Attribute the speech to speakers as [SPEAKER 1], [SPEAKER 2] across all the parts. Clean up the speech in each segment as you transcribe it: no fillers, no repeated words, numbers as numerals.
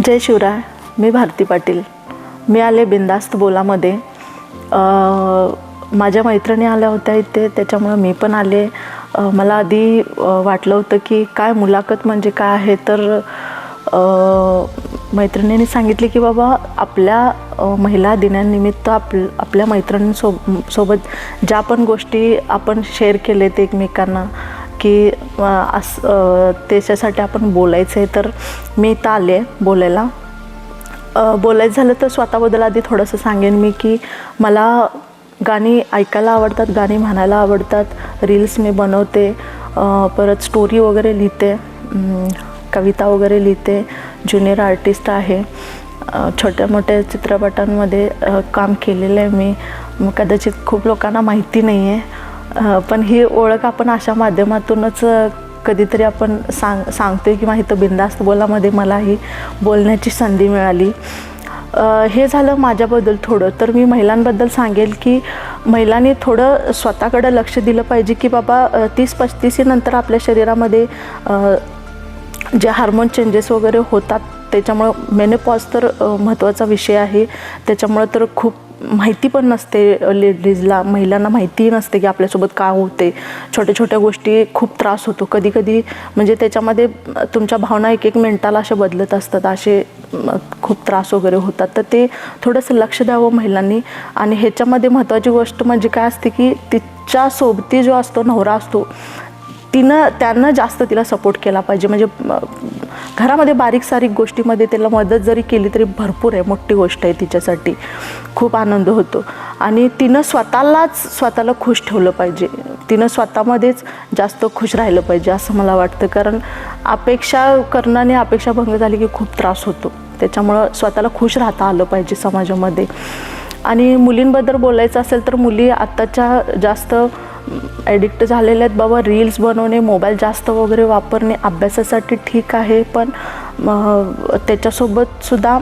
[SPEAKER 1] जय शिवराय. मी भारती पाटील. मी आले बिंदास्त बोलामध्ये. माझ्या मैत्रिणी आल्या होत्या इथे, त्याच्यामुळं मी पण आले. मला आधी वाटलं होतं की काय मुलाखत म्हणजे काय आहे, तर मैत्रिणींनी सांगितले की बाबा आपल्या महिला दिनानिमित्त आपल्या मैत्रिणींसोबत ज्या पण गोष्टी आपण शेअर केलेत एकमेकांना की त्याच्यासाठी आपण बोलायचं आहे, तर मी इथं आले बोलायला. बोलायचं झालं तर स्वतःबद्दल आधी थोडंसं सांगेन मी की मला गाणी ऐकायला आवडतात, गाणी म्हणायला आवडतात, रील्स मी बनवते, परत स्टोरी वगैरे लिहिते, कविता वगैरे लिहिते, ज्युनियर आर्टिस्ट आहे, छोट्या मोठ्या चित्रपटांमध्ये काम केलेलं आहे मी. कदाचित खूप लोकांना माहिती नाही आहे, पण ही ओळख आपण अशा माध्यमातूनच कधीतरी आपण सांगतोय किंवा इथं बिंदास्त बोलामध्ये मला ही बोलण्याची संधी मिळाली. हे झालं माझ्याबद्दल थोडं. तर मी महिलांबद्दल सांगेल की महिलांनी थोडं स्वतःकडं लक्ष दिलं पाहिजे की बाबा 30-35 नंतर आपल्या शरीरामध्ये जे हार्मोन चेंजेस वगैरे होतात, त्याच्यामुळं मेनोपॉज तर महत्त्वाचा विषय आहे. त्याच्यामुळं तर खूप माहिती पण नसते लेडीजला, महिलांना माहितीही नसते की आपल्यासोबत काय होते. छोट्या छोट्या गोष्टी खूप त्रास होतो कधी कधी, म्हणजे त्याच्यामध्ये तुमच्या भावना एक मिनिटाला अशा बदलत असतात, असे खूप त्रास वगैरे होतात. तर ते थोडंसं लक्ष द्यावं महिलांनी. आणि ह्याच्यामध्ये महत्त्वाची गोष्ट म्हणजे काय असते की तिच्या सोबती जो असतो नवरा असतो, त्यानं जास्त तिला सपोर्ट केला पाहिजे. म्हणजे घरामध्ये बारीक सारीक गोष्टीमध्ये त्याला मदत जरी केली तरी भरपूर आहे, मोठी गोष्ट आहे तिच्यासाठी. खूप आनंद होतो. आणि तिनं स्वतःला खुश ठेवलं पाहिजे, तिनं स्वतःमध्येच जास्त खुश राहिलं पाहिजे असं मला वाटतं. कारण अपेक्षा करणं आणि अपेक्षा भंग झाली की खूप त्रास होतो. त्याच्यामुळं स्वतःला खुश राहता आलं पाहिजे समाजामध्ये. आणि मुलींबद्दल बोलायचं असेल तर मुली आत्ताच्या जास्त ॲडिक्ट झालेल्या आहेत बाबा. रील्स बनवणे, मोबाईल जास्त वगैरे वापरणे अभ्यासासाठी ठीक आहे, पण त्याच्यासोबतसुद्धा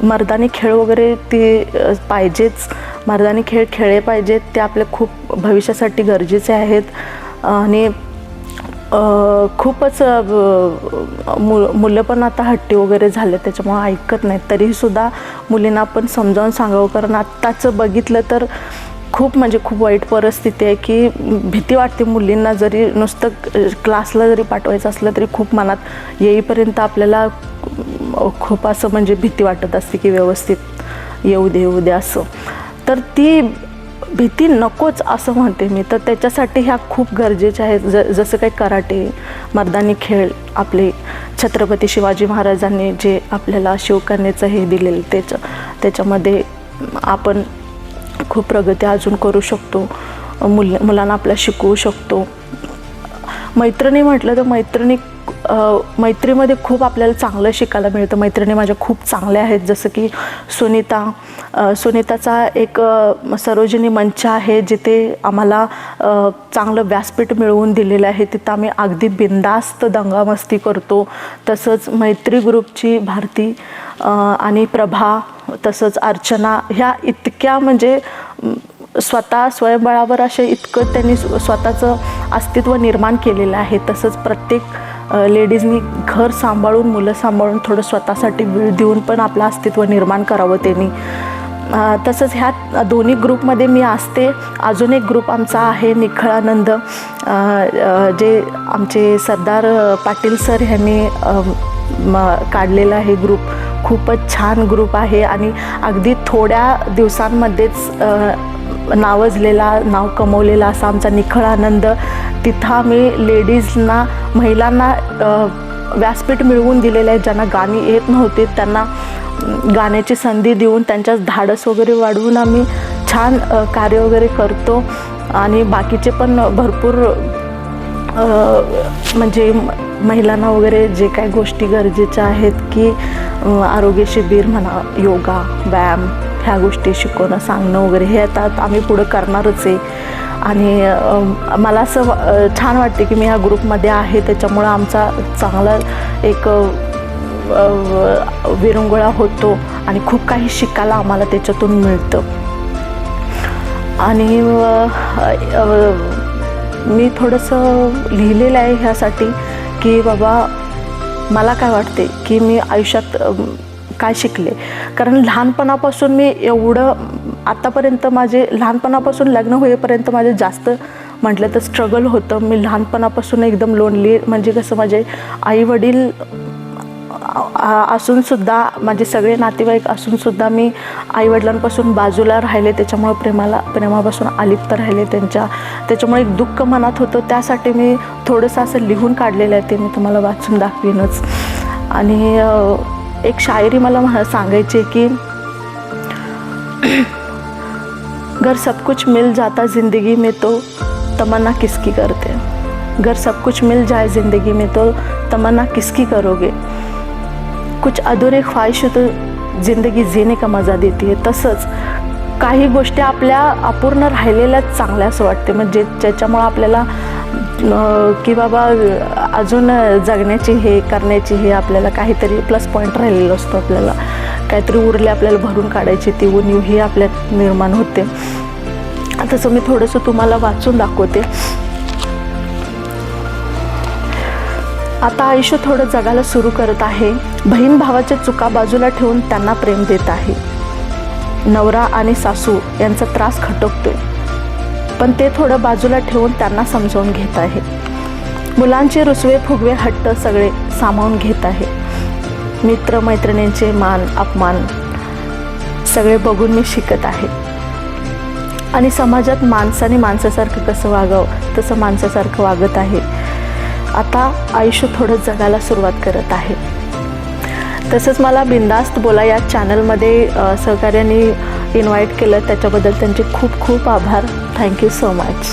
[SPEAKER 1] मर्दानी खेळ वगैरे ते पाहिजेच. मर्दानी खेळ खेळले पाहिजेत, ते आपल्या खूप भविष्यासाठी गरजेचे आहेत. आणि खूपच मुलं पण आता हट्टी वगैरे झाले, त्याच्यामुळं ऐकत नाहीत. तरीसुद्धा मुलींना आपण समजावून सांगावं, कारण आत्ताचं बघितलं तर खूप म्हणजे खूप वाईट परिस्थिती आहे की भीती वाटते मुलींना. जरी नुसतं क्लासला जरी पाठवायचं असलं तरी खूप मनात येईपर्यंत आपल्याला खूप असं म्हणजे भीती वाटत असते की व्यवस्थित येऊ दे असं. तर ती भीती नकोच असं म्हणते मी. तर त्याच्यासाठी ह्या खूप गरजेच्या आहेत. जसं काही कराटे, मर्दानी खेळ, आपले छत्रपती शिवाजी महाराजांनी जे आपल्याला शिवकन्येचं हे दिलेलं त्याच्यामध्ये आपण खूप प्रगती अजून करू शकतो. मुलांना आपल्या शिकवू शकतो. मैत्रिणी म्हटलं तर मैत्रीमध्ये खूप आपल्याला चांगलं शिकायला मिळतं. मैत्रिणी माझ्या खूप चांगल्या आहेत. जसं की सुनीताचा एक सरोजिनी मंच आहे, जिथे आम्हाला चांगलं व्यासपीठ मिळवून दिलेलं आहे. तिथं आम्ही अगदी बिंदास्त दंगामस्ती करतो. तसंच मैत्री ग्रुपची भारती आणि प्रभा, तसंच अर्चना, ह्या इतक्या म्हणजे स्वयंबळावर असे इतकं त्यांनी स्वतःचं अस्तित्व निर्माण केलेलं आहे. तसंच प्रत्येक लेडीजनी घर सांभाळून, मुलं सांभाळून, थोडं स्वतःसाठी वेळ देऊन पण आपलं अस्तित्व निर्माण करावं त्यांनी. तसंच ह्या दोन्ही ग्रुपमध्ये मी असते. अजून एक ग्रुप आमचा आहे निखळानंद, जे आमचे सरदार पाटील सर ह्यांनी काढलेला आहे ग्रुप. खूपच छान ग्रुप आहे आणि अगदी थोड्या दिवसांमध्येच नाव कमवलेला असा आमचा निखळानंद. तिथं आम्ही लेडीजना, महिलांना व्यासपीठ मिळवून दिलेलं आहे. ज्यांना गाणी येत नव्हती त्यांना गाण्याची संधी देऊन त्यांच्यात धाडस वगैरे वाढवून आम्ही छान कार्य वगैरे करतो. आणि बाकीचे पण भरपूर म्हणजे महिलांना वगैरे जे काही गोष्टी गरजेच्या आहेत की आरोग्य शिबिर म्हणा, योगा, व्यायाम, ह्या गोष्टी शिकवणं, सांगणं वगैरे, हे आता आम्ही पुढं करणारच आहे. आणि मला असं छान वाटते की मी ह्या ग्रुपमध्ये आहे. त्याच्यामुळं आमचा चांगला एक विरंगुळा होतो आणि खूप काही शिकायला आम्हाला त्याच्यातून मिळतं. आणि मी थोडंसं लिहिलेलं आहे ह्यासाठी की बाबा मला काय वाटते की मी आयुष्यात काय शिकले. कारण लहानपणापासून मी एवढं आतापर्यंत माझे लहानपणापासून लग्न होईपर्यंत माझे जास्त म्हटलं तर स्ट्रगल होतं. मी लहानपणापासून एकदम लोनली, म्हणजे कसं माझे आईवडील असूनसुद्धा, माझे सगळे नातेवाईक असूनसुद्धा मी आईवडिलांपासून बाजूला राहिले. त्याच्यामुळे प्रेमापासून अलिप्त राहिले त्याच्यामुळे एक दुःख मनात होतं. त्यासाठी मी थोडंसं असं लिहून काढलेलं आहे, ते मी तुम्हाला वाचून दाखवीनच. आणि एक शायरी मला सांगायची की घर सब कुछ मिल जाता ज़िंदगी में तो तमन्ना किसकी करते. घर सब कुछ मिल जाए ज़िंदगी में तो तमन्ना किसकी करोगे. कुछ अधूरे ख्वाहिश तो ज़िंदगी जीने का मजा देती है. तसंच काही गोष्टी आपल्या अपूर्ण राहिलेल्याच चांगल्या असं वाटते, म्हणजे ज्याच्यामुळं आपल्याला की बाबा अजून जगण्याची हे करण्याची हे आपल्याला काहीतरी प्लस पॉईंट राहिलेलं असतो. आपल्याला काहीतरी उरले आपल्याला भरून काढायची, ती उणीव ही आपल्यात निर्माण होते. तसं मी थोडंसं तुम्हाला वाचून दाखवते. आता आयुष्य थोडं जगायला सुरू करत आहे. बहीण भावाच्या चुका बाजूला ठेवून त्यांना प्रेम देत आहे. नवरा आणि सासू यांचा त्रास खटकतोय, पण ते थोडं बाजूला ठेवून त्यांना समजावून घेत आहे. मुलांचे रुसवे फुगवे हट्ट सगळे सामावून घेत आहे. मित्र मैत्रिणींचे मान अपमान सगळे बघून मी शिकत आहे. आणि समाजात माणसाने माणसासारखं कसं वागावं तसं माणसासारखं वागत आहे. आता आयुष्य थोडं जगायला सुरुवात करत आहे. तसंच मला बिंदास्त बोला या चॅनलमध्ये सहकार्याने इन्व्हाइट केलं, त्याच्याबद्दल त्यांचे खूप खूप आभार. Thank you so much.